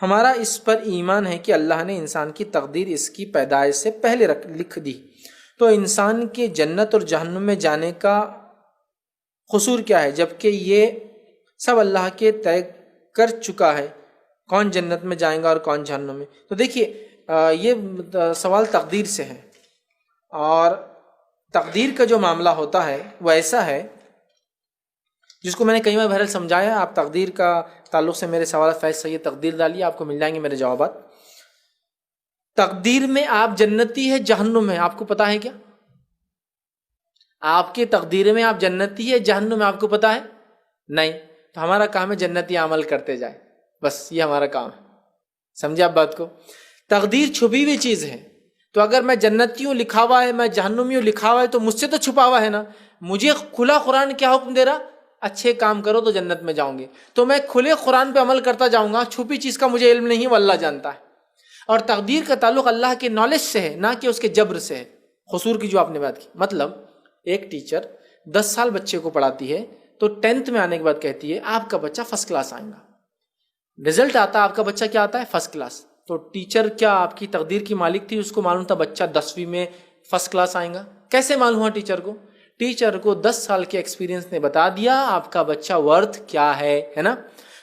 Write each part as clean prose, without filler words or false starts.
ہمارا اس پر ایمان ہے کہ اللہ نے انسان کی تقدیر اس کی پیدائش سے پہلے لکھ دی، تو انسان کے جنت اور جہنم میں جانے کا قصور کیا ہے جبکہ یہ سب اللہ کے طے کر چکا ہے، کون جنت میں جائیں گا اور کون جہنم میں؟ تو دیکھیے یہ سوال تقدیر سے ہے، اور تقدیر کا جو معاملہ ہوتا ہے وہ ایسا ہے جس کو میں نے کئی بار بہرحال سمجھایا. آپ تقدیر کا تعلق سے میرے سوالات فیض سید تقدیر ڈالیے، آپ کو مل جائیں گے میرے جوابات. تقدیر میں آپ جنتی ہے، جہنم ہے، آپ کو پتا ہے کیا؟ آپ کے تقدیر میں آپ جنتی ہے، جہنم میں آپ کو پتا ہے نہیں. تو ہمارا کام ہے جنتی عمل کرتے جائے، بس یہ ہمارا کام ہے. سمجھے آپ بات کو؟ تقدیر چھپی ہوئی چیز ہے، تو اگر میں جنتیوں لکھا ہوا ہے، میں جہنمیوں لکھا ہوا ہے، تو مجھ سے تو چھپا ہوا ہے نا. مجھے کھلا قرآن کیا حکم دے رہا؟ اچھے کام کرو تو جنت میں جاؤں گے، تو میں کھلے قرآن پہ عمل کرتا جاؤں گا. چھپی چیز کا مجھے علم نہیں، وہ اللہ جانتا ہے. اور تقدیر کا تعلق اللہ کے نالج سے ہے، نہ کہ اس کے جبر سے ہے. قصور کی جو آپ نے بات کی، مطلب ایک ٹیچر 10 سال بچے کو پڑھاتی ہے، تو 10th میں آنے کے بعد کہتی ہے آپ کا بچہ فرسٹ کلاس آئے گا. رزلٹ آتا آپ کا بچہ کیا آتا ہے؟ First class. تو ٹیچر کیا آپ کی تقدیر کی مالک تھی؟ اس کو معلوم تھا بچہ 10ویں میں فرسٹ کلاس آئے گا. کیسے معلوم ہوا ٹیچر کو؟ ٹیچر کو 10 سال کے ایکسپیرینس نے بتا دیا آپ کا بچہ ورتھ کیا ہے نا.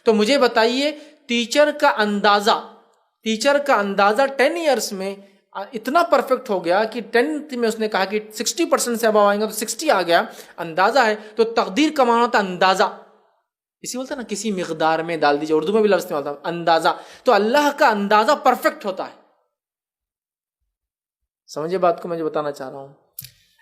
تو مجھے بتائیے ٹیچر کا اندازہ 10 ایئرس میں اتنا پرفیکٹ ہو گیا کہ 10th میں اس نے کہا کہ 60% سے ابو آئیں گا، تو 60 آ گیا. اندازہ ہے. تو تقدیر کا معنی ہوتا ہے اندازہ. اسی بولتا ہے نا کسی مقدار میں ڈال دیجیے، اردو میں بھی لفظ ہوتا ہے اندازہ. تو اللہ کا اندازہ پرفیکٹ ہوتا ہے. سمجھے بات کو میں جو بتانا چاہ رہا ہوں؟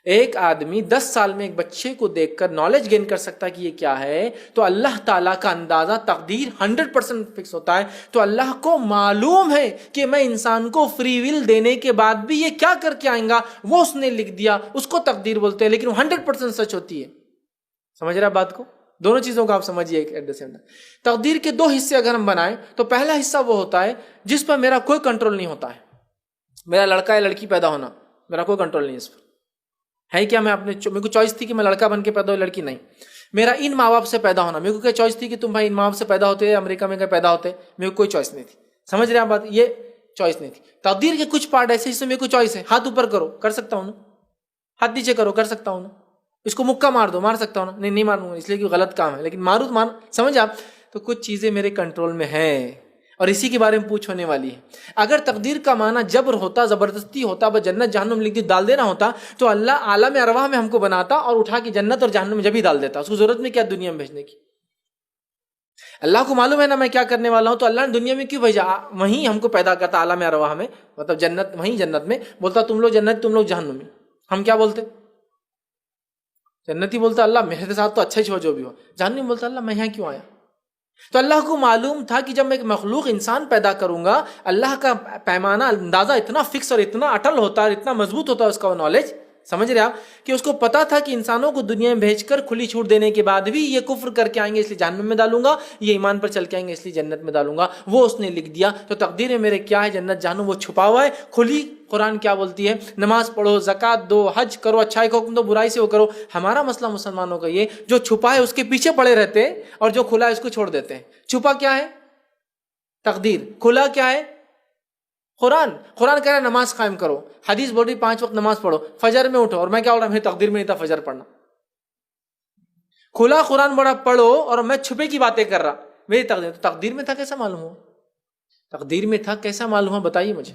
ایک آدمی 10 سال میں ایک بچے کو دیکھ کر نالج گین کر سکتا ہے کہ یہ کیا ہے. تو اللہ تعالیٰ کا اندازہ تقدیر 100% فکس ہوتا ہے. تو اللہ کو معلوم ہے کہ میں انسان کو فری ول دینے کے بعد بھی یہ کیا کر کے آئیں گا، وہ اس نے لکھ دیا. اس کو تقدیر بولتے ہیں، لیکن وہ 100% سچ ہوتی ہے. سمجھ رہے آپ بات کو؟ دونوں چیزوں کو آپ سمجھیے ایٹ دا سیم ٹائم. تقدیر کے 2 حصے اگر ہم بنائیں تو پہلا حصہ وہ ہوتا ہے جس پر میرا کوئی کنٹرول نہیں ہوتا ہے. میرا لڑکا یا لڑکی پیدا ہونا، میرا کوئی کنٹرول نہیں اس پر ہے. کیا میرے کو چوائس تھی کہ میں لڑکا بن کے پیدا ہو لڑکی؟ نہیں. میرا ان ماں باپ سے پیدا ہونا، میرے کو کیا چوائس تھی کہ تم بھائی ان ماں باپ سے پیدا ہوتے امریکہ میں پیدا ہوتے؟ میرے کو کوئی چوائس نہیں تھی. سمجھ رہے ہیں بات؟ یہ چوائس نہیں تھی. تقدیر کے کچھ پارٹ ایسے جس میں میرے کو چوائس ہے. ہاتھ اوپر کرو، کر سکتا ہوں نا. ہاتھ نیچے کرو، کر سکتا ہوں نا. اس کو مکہ مار دو، مار سکتا ہوں نا. نہیں ماروں گا اس لیے کہ غلط کام ہے، لیکن ماروں تو سمجھ آپ. تو کچھ چیزیں میرے کنٹرول میں ہیں، اور اسی کے بارے میں پوچھ ہونے والی ہے. اگر تقدیر کا معنی جبر ہوتا، زبردستی ہوتا، بس جنت جہنم لکھ دی ڈال دینا ہوتا، تو اللہ عالم ارواح میں ہم کو بناتا اور اٹھا کے جنت اور جہنم میں جب ہی ڈال دیتا. اس کو ضرورت میں کیا دنیا میں بھیجنے کی؟ اللہ کو معلوم ہے نا میں کیا کرنے والا ہوں. تو اللہ نے دنیا میں کیوں بھیجا؟ وہیں ہم کو پیدا کرتا عالم ارواح میں، مطلب جنت، وہیں جنت میں بولتا تم لوگ جنت، تم لوگ جہنم میں. ہم کیا بولتے؟ جنتی بولتا اللہ میرے ساتھ تو اچھا ہی ہو جو بھی ہو. جہنمی بولتا اللہ میں یہاں کیوں آیا؟ تو اللہ کو معلوم تھا کہ جب میں ایک مخلوق انسان پیدا کروں گا، اللہ کا پیمانہ اندازہ اتنا فکس اور اتنا اٹل ہوتا ہے، اتنا مضبوط ہوتا ہے اس کا وہ نالج. سمجھ رہے آپ کہ اس کو پتا تھا کہ انسانوں کو دنیا میں بھیج کر کھلی چھوٹ دینے کے بعد بھی یہ کفر کر کے آئیں گے اس لیے جہنم میں ڈالوں گا، یہ ایمان پر چل کے آئیں گے اس لیے جنت میں ڈالوں گا. وہ اس نے لکھ دیا. تو تقدیر میں میرے کیا ہے؟ جنت جہنم وہ چھپا ہوا ہے. کھلی قرآن کیا بولتی ہے؟ نماز پڑھو، زکوٰۃ دو، حج کرو، اچھائی کا حکم دو، برائی سے وہ کرو. ہمارا مسئلہ مسلمانوں کا یہ جو چھپا ہے اس کے پیچھے پڑے رہتے ہیں، اور جو کھلا ہے اس کو چھوڑ دیتے ہیں. چھپا کیا ہے؟ تقدیر. کھلا کیا ہے؟ قرآن کہہ رہا ہے نماز قائم کرو، حدیث بول رہی 5 وقت نماز پڑھو، فجر میں اٹھو، اور میں کیا بول رہا میری تقدیر میں نہیں تھا فجر پڑھنا. کھلا قرآن بڑا پڑھو اور میں چھپے کی باتیں کر رہا، میری تقدیر. تو تقدیر میں تھا کیسا معلوم ہوا؟ تقدیر میں تھا کیسا معلوم ہوا؟ بتائیے مجھے.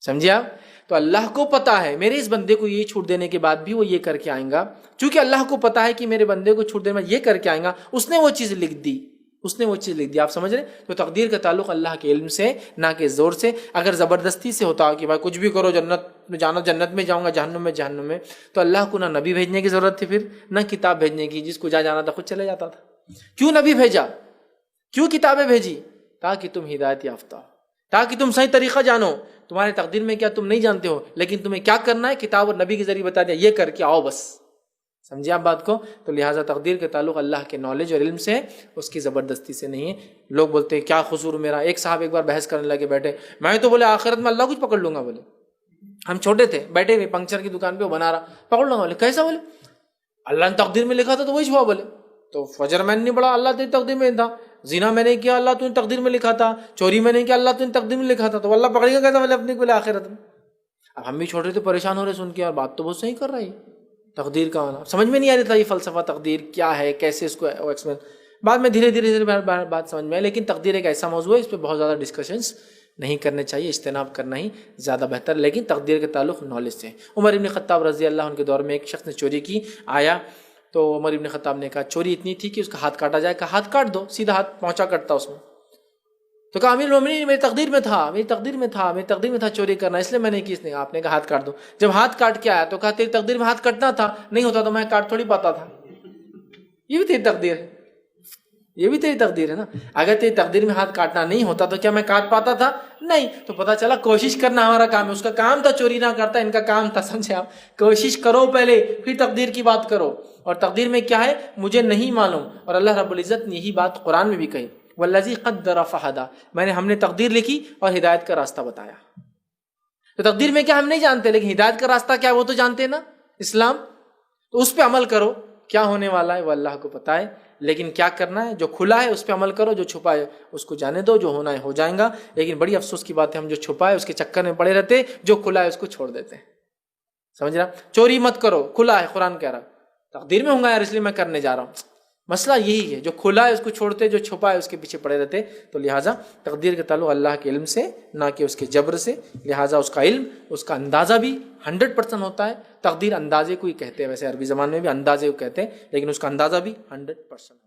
سمجھے آپ؟ تو اللہ کو پتا ہے میرے اس بندے کو یہ چھوٹ دینے کے بعد بھی وہ یہ کر کے آئیں گا. چونکہ اللہ کو پتا ہے کہ میرے بندے کو چھوٹ دینے میں یہ کر کے آئیں گا، اس نے وہ چیز لکھ دی. آپ سمجھ رہے؟ تو تقدیر کا تعلق اللہ کے علم سے، نہ کہ زور سے. اگر زبردستی سے ہوتا کہ بھائی کچھ بھی کرو، جنت میں جانا جنت میں جاؤں گا، جہنم میں، تو اللہ کو نہ نبی بھیجنے کی ضرورت تھی، پھر نہ کتاب بھیجنے کی. جس کو جانا تھا خود چلے جاتا تھا. کیوں نبی بھیجا؟ کیوں کتابیں بھیجی؟ تاکہ تم ہدایت یافتہ ہو، تاکہ تم صحیح طریقہ جانو. تمہارے تقدیر میں کیا تم نہیں جانتے ہو، لیکن تمہیں کیا کرنا ہے کتاب اور نبی کے ذریعے بتا دیا، یہ کر کے آؤ بس. سمجھے آپ بات کو؟ تو لہٰذا تقدیر کے تعلق اللہ کے نالج اور علم سے ہے، اس کی زبردستی سے نہیں ہے. لوگ بولتے ہیں کیا قصور میرا. ایک صاحب ایک بار بحث کرنے لگے بیٹھے، میں تو بولے آخرت میں اللہ کچھ پکڑ لوں گا. بولے ہم چھوٹے تھے بیٹھے ہوئے پنکچر کی دکان پہ وہ بنا رہا، پکڑ لوں گا. بولے کیسا؟ بولے اللہ نے تقدیر میں لکھا تھا تو وہی ہوا. بولے تو فجر میں نہیں پڑھا، اللہ تیری تقدیر میں تھا. زنا میں نے کیا اللہ تو نے تقدیر میں لکھا تھا، چوری میں نے کیا اللہ تو نے تقدیر میں لکھا تھا، تو اللہ پکڑے گا کیسا اپنے کو آخرت میں؟ اب ہم بھی چھوٹے تھے پریشان ہو رہے سن کے، اور بات تو بہت صحیح کر رہا ہے، تقدیر کا آنا سمجھ میں نہیں آ رہا تھا، یہ فلسفہ تقدیر کیا ہے، کیسے اس کو ایکسپلین، بعد میں دھیرے دھیرے بات سمجھ میں آئی. لیکن تقدیر ایک ایسا موضوع ہے، اس پہ بہت زیادہ ڈسکشنز نہیں کرنے چاہیے، اجتناب کرنا ہی زیادہ بہتر. لیکن تقدیر کے تعلق نالج سے. عمر ابن خطاب رضی اللہ عنہ کے دور میں ایک شخص نے چوری کی، آیا تو عمر ابن خطاب نے کہا چوری اتنی تھی کہ اس کا ہاتھ کاٹا جائے، کہا ہاتھ کاٹ دو، سیدھا ہاتھ پہنچا کرتا اس میں. تو کہا امیر المومنین میری تقدیر میں تھا، میری تقدیر میں تھا چوری کرنا، اس لیے میں نے کی. اس نے آپ نے کہا ہاتھ کاٹ دو. جب ہاتھ کاٹ کے آیا تو کہا تیری تقدیر میں ہاتھ کٹنا تھا، نہیں ہوتا تو میں کاٹ تھوڑی پاتا تھا. یہ بھی تیری تقدیر ہے، یہ بھی تیری تقدیر ہے نا. اگر تیری تقدیر میں ہاتھ کاٹنا نہیں ہوتا تو کیا میں کاٹ پاتا تھا؟ نہیں. تو پتہ چلا کوشش کرنا ہمارا کام ہے. اس کا کام تھا چوری نہ کرتا، ان کا کام تھا، سمجھے آپ، کوشش کرو پہلے پھر تقدیر کی بات کرو. اور تقدیر میں کیا ہے مجھے نہیں معلوم، اور اللہ رب العزت نے یہی بات قرآن میں بھی کہی، والذی قدر فہدی، ہم نے تقدیر لکھی اور ہدایت کا راستہ بتایا. تو تقدیر میں کیا ہم نہیں جانتے، لیکن ہدایت کا راستہ کیا وہ تو جانتے ہیں نا، اسلام. تو اس پہ عمل کرو، کیا ہونے والا ہے وہ اللہ کو پتہ ہے. لیکن کیا کرنا ہے، جو کھلا ہے اس پہ عمل کرو، جو چھپا ہے اس کو جانے دو، جو ہونا ہے ہو جائیں گا. لیکن بڑی افسوس کی بات ہے ہم جو چھپا ہے اس کے چکر میں پڑے رہتے، جو کھلا ہے اس کو چھوڑ دیتے ہیں. سمجھ رہا؟ چوری مت کرو، کھلا ہے، قرآن کہہ رہا، تقدیر میں ہوں گا یار اس لیے میں کرنے جا رہا ہوں. مسئلہ یہی ہے، جو کھلا ہے اس کو چھوڑتے، جو چھپا ہے اس کے پیچھے پڑے رہتے. تو لہٰذا تقدیر کے تعلق اللہ کے علم سے نہ کہ اس کے جبر سے. لہٰذا اس کا علم، اس کا اندازہ بھی 100% ہوتا ہے. تقدیر اندازے کو ہی کہتے ہیں، ویسے عربی زبان میں بھی اندازے کو کہتے ہیں، لیکن اس کا اندازہ بھی 100%